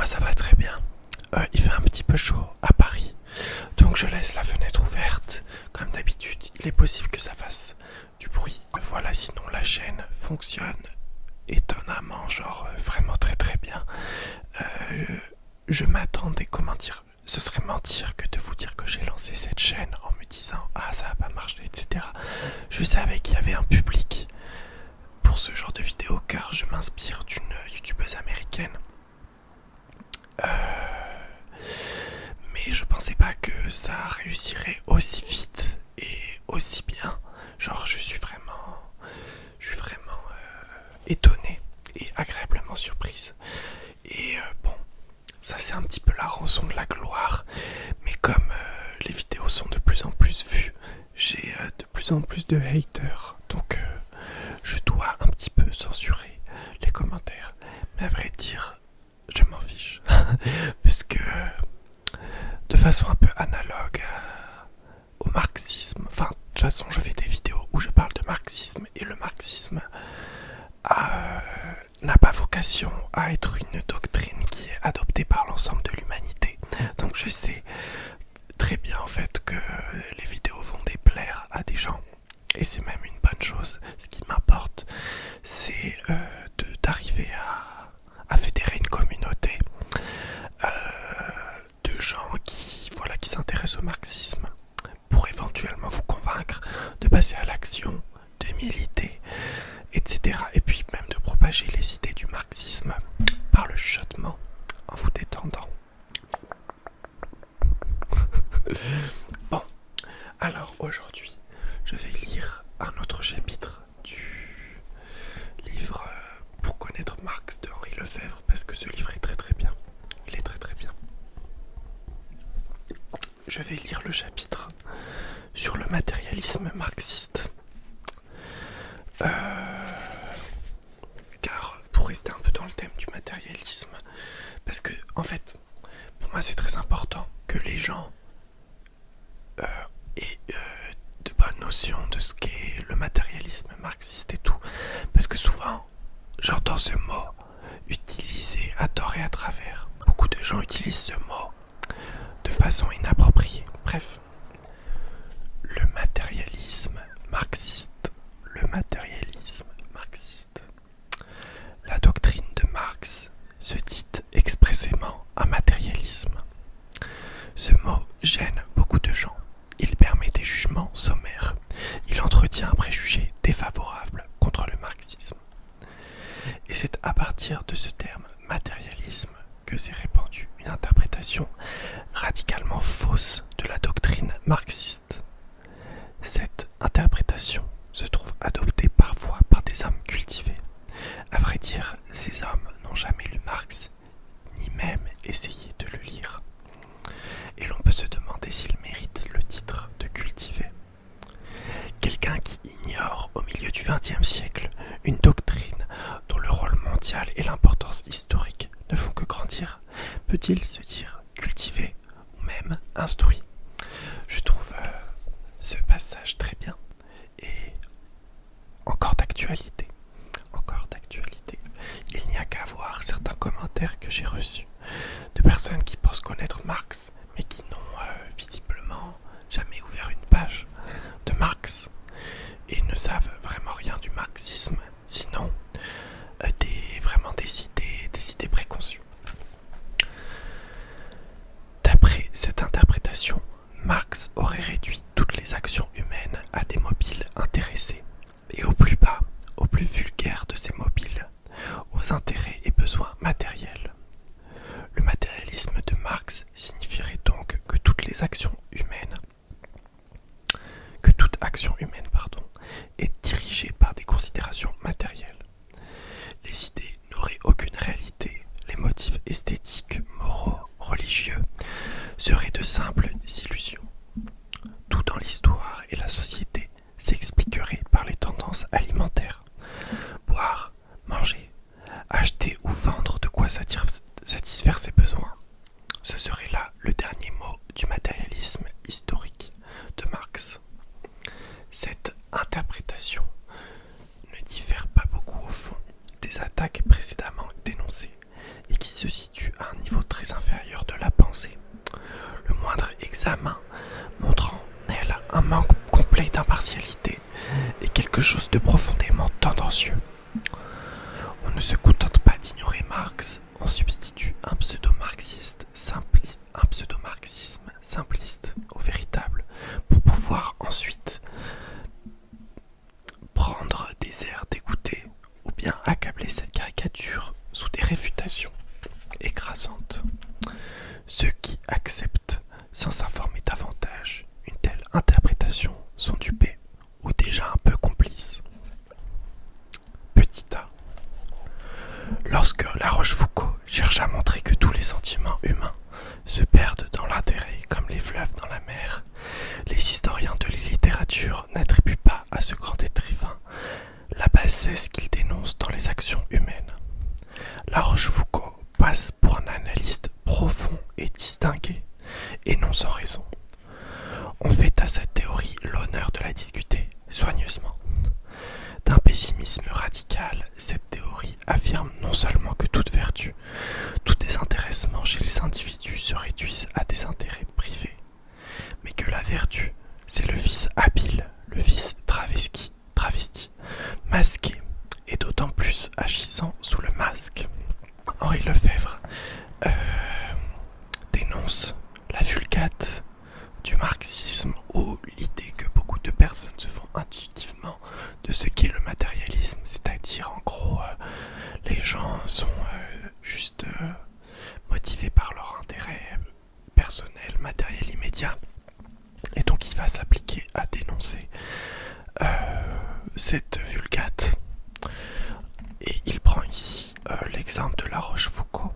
moi ça va très bien. Il fait un petit peu chaud à Paris, donc je laisse la fenêtre ouverte. Comme d'habitude, il est possible que ça fasse du bruit. Voilà, sinon la chaîne fonctionne étonnamment, genre vraiment très très bien. Je m'attendais, comment dire, ce serait mentir que de vous dire que j'ai lancé cette chaîne en me disant ah ça va pas marcher, etc. Je savais qu'il y avait un public pour ce genre de vidéo car je m'inspire d'une youtubeuse américaine. Mais je pensais pas que ça réussirait aussi vite et aussi bien. Genre je suis vraiment étonné et agréablement surprise. Et bon, ça c'est un petit peu la rançon de la gloire. Mais comme les vidéos sont de plus en plus vues, j'ai de plus en plus de haters. Donc je dois un petit peu censurer les commentaires. Mais à vrai dire, je m'en fiche. Parce que de façon un peu analogue au marxisme, enfin de toute façon je fais des vidéos où je parle de marxisme et le marxisme n'a pas vocation à être une doctrine qui est adoptée par l'ensemble de l'humanité. Donc je sais très bien en fait que les vidéos vont déplaire à des gens et c'est même une bonne chose. Ce qui m'importe c'est d'arriver à fédérer une communauté de gens qui s'intéressent au marxisme pour éventuellement vous convaincre de passer à l'action, de militer, etc. Et puis même de propager les idées du marxisme par le chuchotement en vous détendant. Bon, alors aujourd'hui, je vais lire un autre chapitre du livre Pour connaître Marx de Henri Lefebvre parce que ce livre est très très bien. Il est très très bien. Je vais lire le chapitre sur le matérialisme marxiste. Car pour rester un peu dans le thème du matérialisme, parce que en fait, pour moi c'est très important que les gens aient de bonnes notions de ce qu'est le matérialisme marxiste et tout. Parce que souvent, j'entends ce mot utilisé à tort et à travers. Beaucoup de gens utilisent ce mot de façon inappropriée. Bref, le matérialisme marxiste. Le matérialisme marxiste. La doctrine de Marx se dit expressément un matérialisme. Ce mot gêne beaucoup de gens. Il permet des jugements sommaires. Il entretient un préjugé défavorable contre le marxisme. Et c'est à partir de ce terme matérialisme que s'est répandue une interprétation radicalement fausse de la doctrine marxiste. Cette interprétation se trouve adoptée parfois par des hommes cultivés. À vrai dire, ces hommes n'ont jamais lu Marx, ni même essayé de le lire. Et l'on peut se demander s'il mérite le titre de cultivé. Quelqu'un qui ignore au milieu du XXe siècle une doctrine dont le rôle mondial et l'importance historique ne font que grandir, peut-il se dire cultivé ou même instruit? Je trouve ce passage très bien et encore d'actualité. Encore d'actualité. Il n'y a qu'à voir certains commentaires que j'ai reçus de personnes qui pensent connaître Marx mais qui n'ont visiblement jamais ouvert une page de Marx et ne savent vraiment rien du marxisme, sinon des idées préconçues. D'après cette interprétation, Marx aurait réduit toutes les actions humaines à des mobiles intéressés, et au plus bas, au plus vulgaire de ces mobiles, aux intérêts et besoins matériels. Le matérialisme de Marx signifierait donc que toute action humaine, est dirigée par des considérations matérielles. Les idées n'auraient aucune réalité, les motifs esthétiques, moraux, religieux seraient de simples illusions. Tout dans l'histoire et la société s'expliquerait par les tendances alimentaires. Boire, manger, acheter ou vendre de quoi satisfaire ses besoins. Ce serait là le dernier mot du matérialisme historique de Marx. Cette interprétation ne diffère pas beaucoup au fond des attaques précédemment dénoncées et qui se situe à un niveau très inférieur de la pensée. Le moindre examen montre en elle un manque complet d'impartialité et quelque chose de profondément tendancieux. On ne se contente pas d'ignorer Marx, on substitue un pseudo-marxisme simpliste au véritable pour pouvoir ensuite prendre des airs dégoûtés ou bien accabler cette caricature sous des réfutations écrasantes. Ceux qui acceptent sans s'informer davantage une telle interprétation sont dupés ou déjà un peu complices. Petit A. Lorsque La Rochefoucauld cherche à montrer que tous les sentiments humains se perdent dans l'intérêt comme les fleuves dans la mer, les historiens de la littérature n'attribuent pas à ce grand écrivain la bassesse qu'il dénonce dans les actions humaines. La Rochefoucauld passe pour un analyste profond et distingué, et non sans raison. On fait à sa théorie l'honneur de la discuter soigneusement. D'un pessimisme radical, cette théorie affirme non seulement que toute vertu, tout désintéressement chez les individus se réduisent à des intérêts privés, mais que la vertu, c'est le vice habile, le vice travesti, masqué, et d'autant plus agissant sous le masque. Henri Lefebvre dénonce la vulgate du marxisme ou l'idée que beaucoup de personnes se font intuitivement de ce qu'est le matérialisme, c'est-à-dire en gros les gens sont juste motivés par leur intérêt personnel, matériel immédiat, et donc il va s'appliquer à dénoncer cette vulgate. Et il prend ici l'exemple de La Rochefoucauld,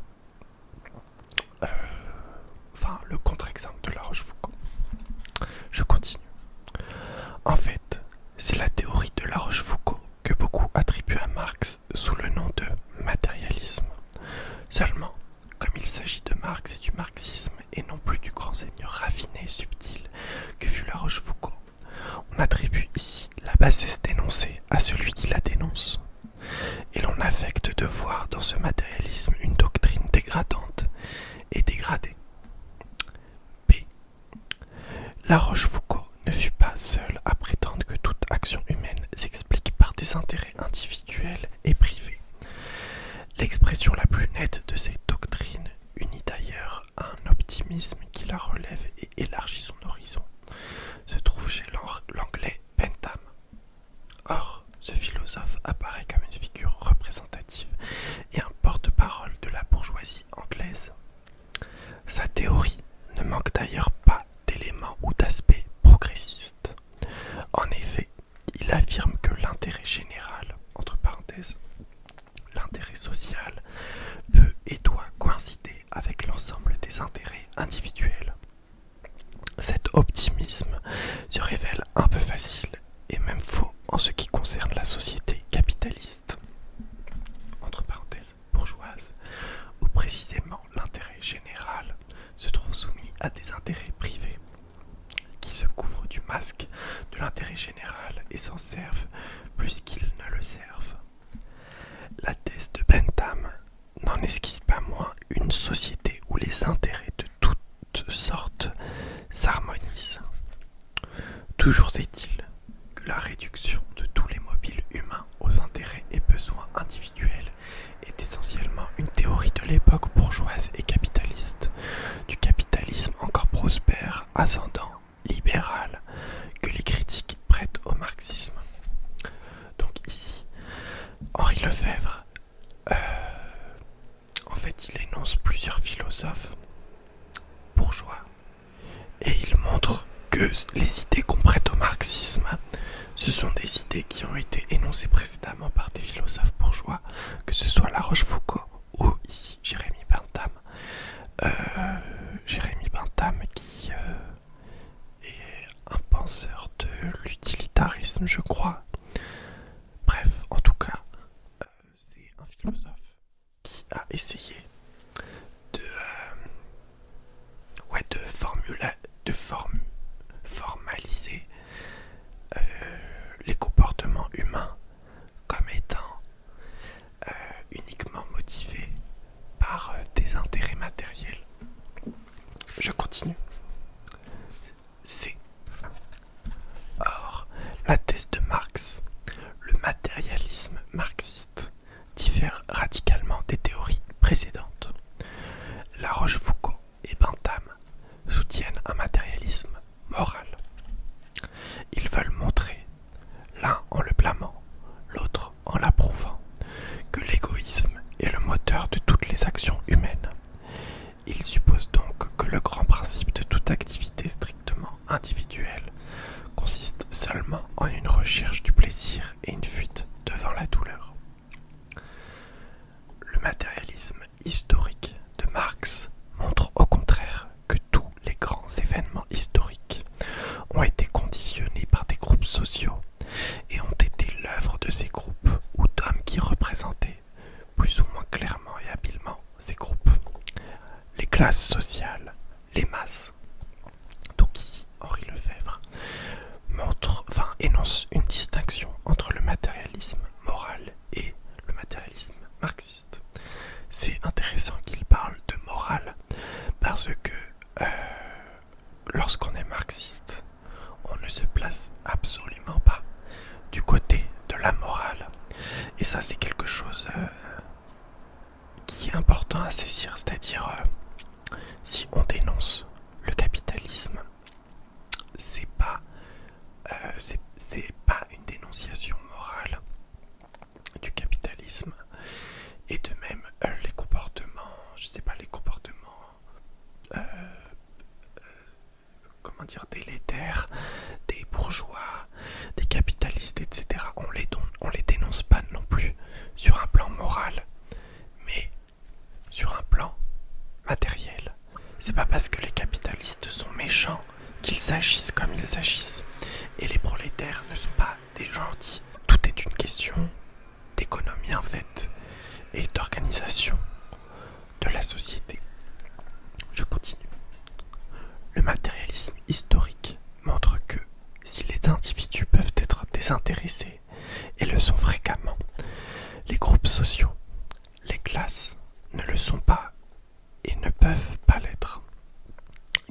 le contre-exemple de La Rochefoucauld. Je continue. En fait, c'est la théorie de La Rochefoucauld que beaucoup attribuent à Marx sous le nom de matérialisme. Seulement, comme il s'agit de Marx et du marxisme et non plus du grand seigneur raffiné et subtil que fut La Rochefoucauld, on attribue ici la bassesse dénoncée à celui qui la dénonce. Et l'on affecte de voir dans ce matérialisme une doctrine dégradante et dégradée. B. La Rochefoucauld ne fut pas seule à prétendre que toute action humaine s'explique par des intérêts individuels et privés. L'expression la plus nette de cette doctrine unit d'ailleurs à un optimisme qui la relève et élargit son horizon, se trouve chez l'anglais Bentham. Or, ce philosophe apparaît comme une figure représentative et un porte-parole de la bourgeoisie anglaise. Sa théorie ne manque d'ailleurs pas d'éléments ou d'aspects progressistes. En effet, il affirme que l'intérêt général, entre parenthèses, l'intérêt social, peut et doit coïncider avec l'ensemble des intérêts individuels. Cet optimisme se révèle un peu facile et même faux en ce qui concerne la société capitaliste, entre parenthèses bourgeoise, où précisément l'intérêt général se trouve soumis à des intérêts privés qui se couvrent du masque de l'intérêt général et s'en servent plus qu'ils ne le servent. La thèse de Bentham n'en esquisse pas moins une société où les intérêts de toutes sortes s'harmonisent. Toujours est-il que la réduction de tous les mobiles humains aux intérêts et besoins individuels est essentiellement une théorie de l'époque bourgeoise et capitaliste, du capitalisme encore prospère, ascendant, libéral, que les critiques prêtent au marxisme. Donc ici, Henri Lefebvre, en fait, il énonce plusieurs philosophes bourgeois et il montre que les idées qu'on prête au marxisme, ce sont des idées qui ont été énoncées précédemment par des philosophes bourgeois, que ce soit La Rochefoucauld ou ici Jérémy Bentham. Jérémy Bentham qui est un penseur de l'utilitarisme, je crois. Bref, en tout cas, c'est un philosophe qui a essayé de formaliser les comportements humains comme étant uniquement motivés par des matériel. Je continue. C. Or, la thèse de Marx, le matérialisme marxiste, diffère radicalement des théories précédentes. La Rochefoucauld et Bentham soutiennent un matérialisme moral. Ils veulent montrer, l'un en le blâmant, l'autre en l'approuvant, que l'égoïsme est le moteur de toutes les actions humaines. Ils supposent donc que le grand principe de toute activité strictement individuelle consiste seulement en une recherche du plaisir et une fuite devant la douleur. Le matérialisme historique de Marx montre au contraire que tous les grands événements historiques ont été conditionnés par des groupes sociaux et ont été l'œuvre de ces groupes ou d'hommes qui représentaient plus ou moins clairement et habilement ces groupes. Les classes sociales, les masses. Donc ici, Henri Lefebvre énonce une distinction entre le matérialisme moral et le matérialisme marxiste. C'est intéressant qu'il parle de morale parce que lorsqu'on est marxiste, on ne se place absolument pas du côté de la morale. Et ça, c'est quelque chose qui est important à saisir, c'est-à-dire si on dénonce le capitalisme, c'est pas une dénonciation morale du capitalisme. Et de même les comportements, délétères des bourgeois, des capitalistes, etc. On les dénonce pas non plus sur un plan moral, mais sur un plan matériel. C'est pas parce que les capitalistes sont méchants qu'ils agissent comme ils agissent. Et les prolétaires ne sont pas des gentils. Tout est une question d'économie en fait, et d'organisation de la société. Je continue. Le matérialisme historique montre que si les individus peuvent être désintéressés, et le sont fréquemment, les groupes sociaux, les classes, ne le sont pas et ne peuvent pas l'être,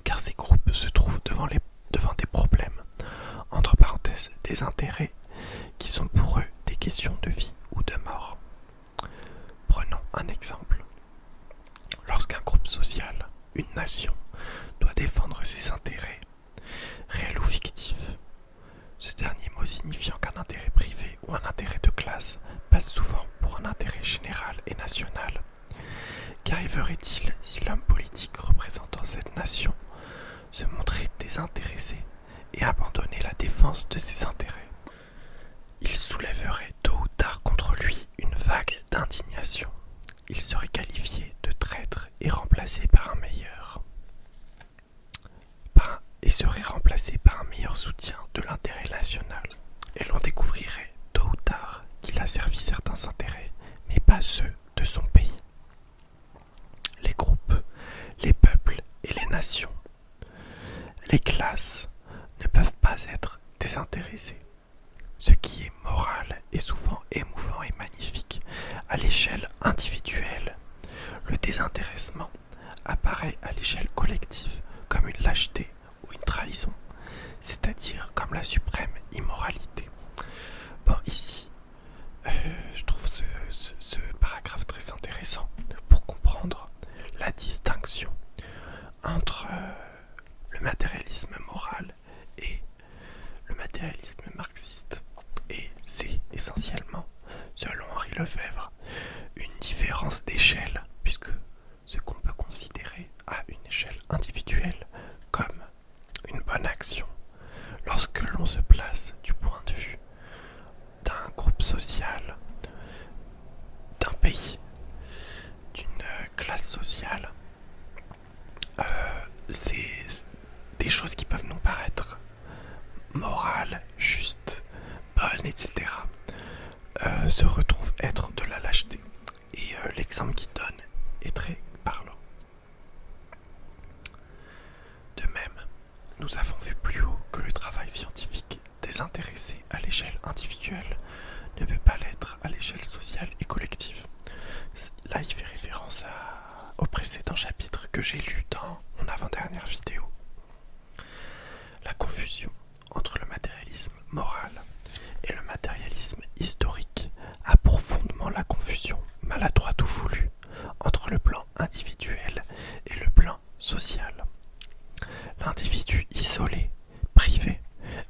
car ces groupes se trouvent devant des problèmes, entre parenthèses des intérêts, qui sont pour eux des questions de vie ou de mort. Prenons un exemple. Lorsqu'un groupe social, une nation, doit défendre ses intérêts, réels ou fictifs, ce dernier mot signifiant qu'un intérêt privé ou un intérêt de classe passe souvent pour un intérêt général et national. Qu'arriverait-il si l'homme politique représentant cette nation se montrait désintéressé et abandonnait la défense de ses intérêts? Il soulèverait tôt ou tard contre lui une vague d'indignation. Il serait qualifié de traître et remplacé par un meilleur soutien de l'intérêt national. Et l'on découvrirait tôt ou tard qu'il a servi certains intérêts, mais pas ceux de son pays. Les groupes, les peuples et les nations, les classes ne peuvent pas être désintéressés. Ce qui est moral est souvent émouvant et magnifique à l'échelle individuelle. Le désintéressement apparaît à l'échelle collective comme une lâcheté ou une trahison, c'est-à-dire comme la suprême immoralité. Bon, ici, je trouve ce paragraphe très intéressant pour comprendre la distinction entre le matérialisme moral et le matérialisme marxiste. Et c'est essentiellement, selon Henri Lefebvre, une différence d'échelle, puisque ce qu'on peut considérer à une échelle individuelle comme une bonne action, lorsque l'on se place du point de vue d'un groupe social, d'un pays, d'une classe sociale, c'est des choses qui peuvent nous paraître morales, justes, bonnes, etc. Se retrouvent être de la lâcheté. Et l'exemple qu'il donne est très parlant. De même, nous avons vu plus haut que le travail scientifique désintéressé à l'échelle individuelle ne peut pas l'être à l'échelle sociale et collective. Là, il fait référence au précédent chapitre que j'ai lu dans mon avant-dernière vidéo. La confusion entre le matérialisme moral et le matérialisme historique a pour fondement la confusion, maladroite ou voulue, entre le plan individuel et le plan social. L'individu isolé, privé,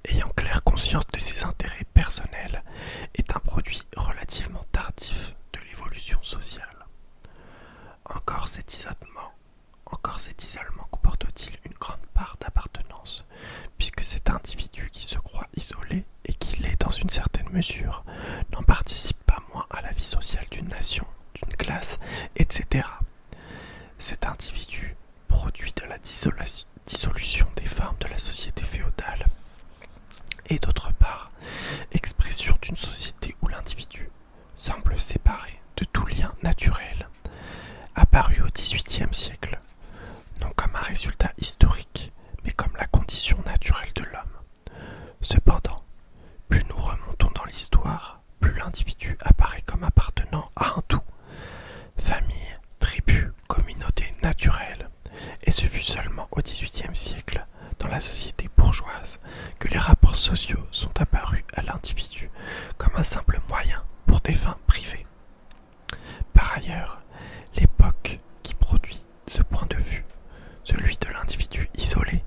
ayant claire conscience de ses intérêts personnels, est un produit relativement tardif de l'évolution sociale. Encore cet isolement comporte-t-il une grande part d'appartenance, puisque cet individu qui se croit isolé et qui l'est dans une certaine mesure n'en participe pas moins à la vie sociale d'une nation, d'une classe, etc. Cet individu, produit de la dissolution des formes de la société féodale, et d'autre part, expression d'une société où l'individu semble séparé de tout lien naturel, apparu au XVIIIe siècle, non comme un résultat historique, mais comme la condition naturelle de l'homme. Cependant, plus nous remontons dans l'histoire, plus l'individu apparaît comme appartenant à un tout, famille, tribu, communauté naturelle, et ce fut seulement au XVIIIe siècle, dans la société bourgeoise, que les rapports sociaux sont apparus à l'individu comme un simple moyen pour des fins privées. Par ailleurs, l'époque qui produit ce point de vue, celui de l'individu isolé,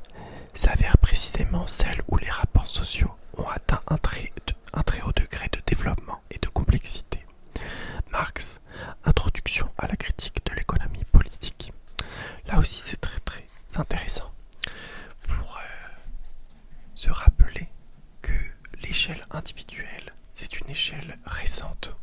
s'avère précisément celle où les rapports sociaux ont atteint un très haut degré de développement et de complexité. Marx, Introduction à la critique de l'économie politique. Là aussi c'est très intéressant pour se rappeler que l'échelle individuelle, c'est une échelle récente.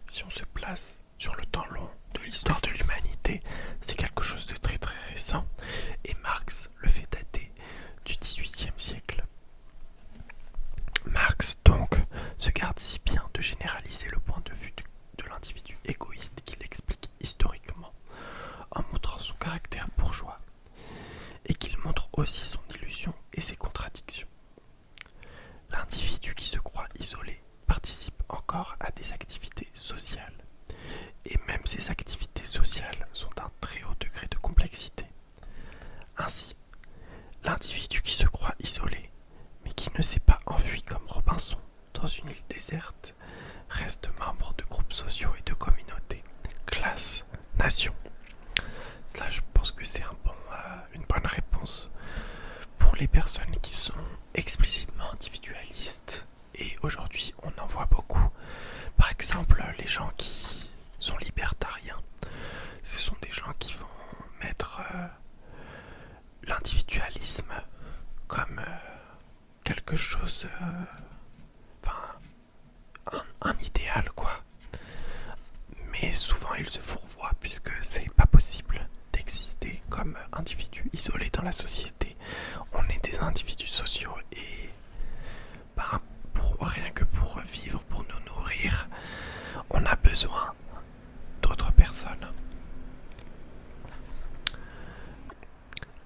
Si on se place sur le temps long de l'histoire de l'humanité, c'est quelque chose de très récent, et Marx le fait dater du XVIIIe siècle. Marx, donc, se garde si bien de généraliser le point de vue de l'individu égoïste qu'il explique historiquement, en montrant son caractère bourgeois, et qu'il montre aussi son illusion et ses contradictions. L'individu qui se croit isolé participe encore à des activités sociales, et même ces activités sociales sont d'un très haut degré de complexité. Ainsi, l'individu qui se croit isolé, mais qui ne s'est pas enfui comme Robinson dans une île déserte, reste membre de groupes sociaux et de communautés, classes, nations. Ça, je pense que c'est une bonne réponse pour les personnes qui sont explicitement individualistes. Et aujourd'hui, on en voit beaucoup. Par exemple, les gens qui sont libertariens, ce sont des gens qui vont mettre l'individualisme comme quelque chose, un idéal, quoi. Mais souvent, ils se fourvoient puisque c'est pas possible d'exister comme individu isolé dans la société. On est des individus sociaux et rien que pour vivre, pour nous nourrir, on a besoin d'autres personnes.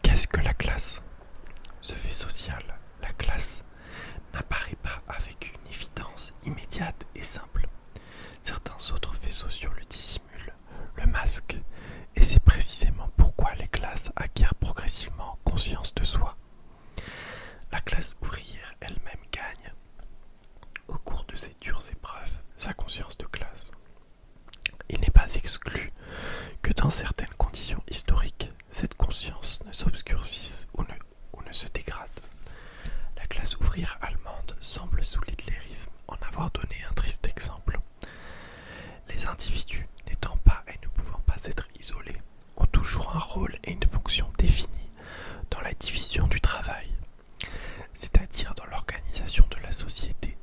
Qu'est-ce que la classe? Ce fait social, la classe, n'apparaît pas avec une évidence immédiate et simple. Certains autres faits sociaux le dissimulent, le masquent, et c'est précisément pourquoi les classes acquièrent progressivement conscience de soi. La classe ouvrière elle-même gagne, au cours de ces dures épreuves, sa conscience de classe. Il n'est pas exclu que dans certaines conditions historiques, cette conscience ne s'obscurcisse ou ne se dégrade. La classe ouvrière allemande semble sous l'hitlérisme en avoir donné un triste exemple. Les individus, n'étant pas et ne pouvant pas être isolés, ont toujours un rôle et une fonction définie dans la division du travail, c'est-à-dire dans l'organisation de la société,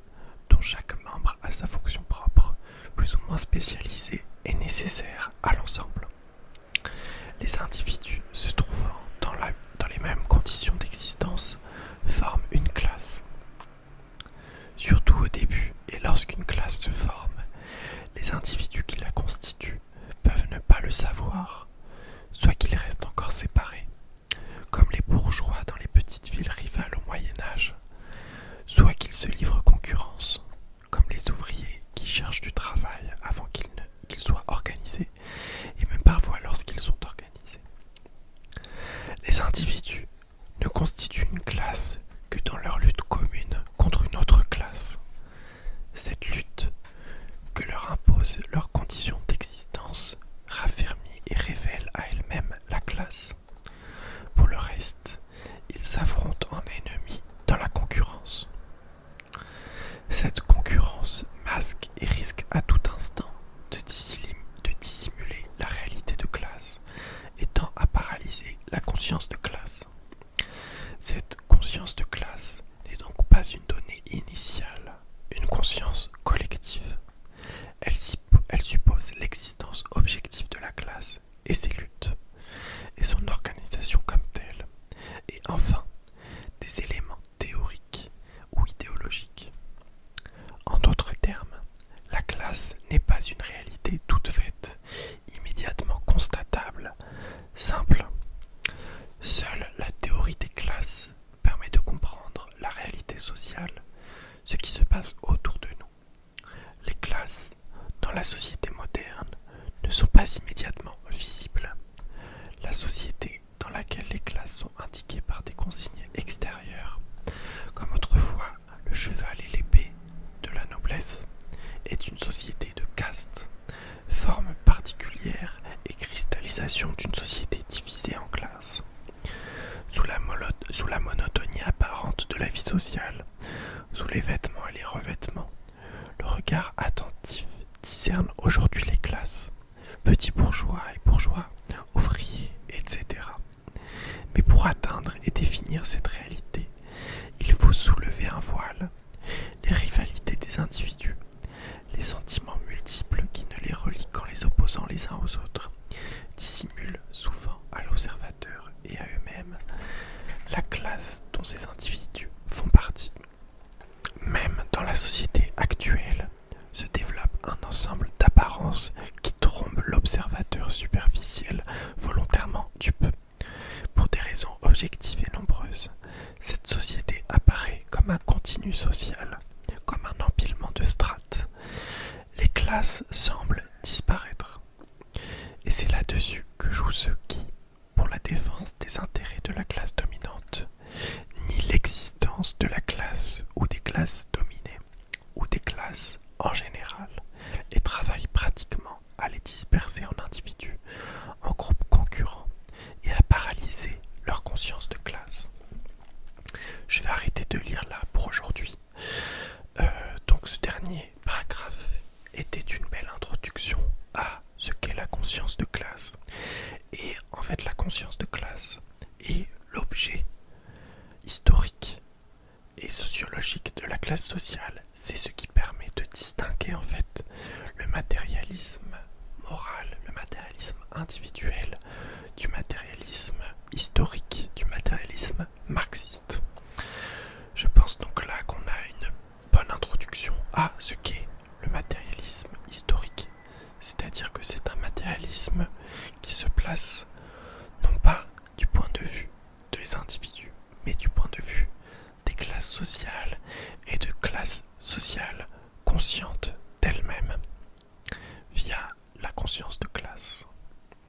dont chaque membre a sa fonction propre, plus ou moins spécialisée et nécessaire à l'ensemble. Les individus se trouvant dans les mêmes conditions d'existence forment une classe. Surtout au début, et lorsqu'une classe se forme, les individus qui la constituent peuvent ne pas le savoir, soit qu'ils restent encore séparés, comme les bourgeois dans les petites villes rivales au Moyen-Âge, soit qu'ils se livrent concurrence, comme les ouvriers qui cherchent du travail simple. Seule la théorie des classes permet de comprendre la réalité sociale, ce qui se passe autour de nous. Les classes, dans la société moderne, ne sont pas immédiatement visibles. La société dans laquelle les classes sont indiquées par des consignes extérieures, comme autrefois le cheval et l'épée de la noblesse, est une société de caste, forme particulière et cristallisation d'une société divisée en classes. Sous la monotonie apparente de la vie sociale, sous les vêtements et les revêtements, le regard attentif discerne aujourd'hui les classes, petits bourgeois et bourgeois, ouvriers, etc. Mais pour atteindre et définir cette réalité, il faut soulever un voile, les rivalités des individus, les sentiments multiples qui ne les relient qu'en les opposant les uns aux autres, dissimulent souvent à l'observateur et à eux-mêmes la classe dont ces individus font partie. Même dans la société actuelle, se développe un ensemble d'apparences qui trompent l'observateur superficiel, volontairement dupe. Pour des raisons objectives et nombreuses, cette société apparaît comme un continu social, comme un empilement de strates. Les classes semblent disparaître. Et c'est là-dessus que jouent ceux qui, pour la défense des intérêts de la classe dominante, nient l'existence de la classe ou des classes dominées, ou des classes en général, et travaillent pratiquement à les disperser en individus, en groupes concurrents, et à paralyser leur conscience de classe. Je vais arrêter de lire là pour aujourd'hui. Donc ce dernier paragraphe était une belle introduction à ce qu'est la conscience de classe. Et en fait, la conscience de classe est l'objet historique et sociologique de la classe sociale. C'est ce qui permet de distinguer en fait le matérialisme moral, le matérialisme individuel du matérialisme historique, du matérialisme marxiste. Je pense donc là qu'on a une bonne introduction à ce qu'est le matérialisme historique. C'est-à-dire que c'est un matérialisme qui se place non pas du point de vue des individus, mais du point de vue des classes sociales et de classes sociales conscientes d'elles-mêmes via la conscience de classe.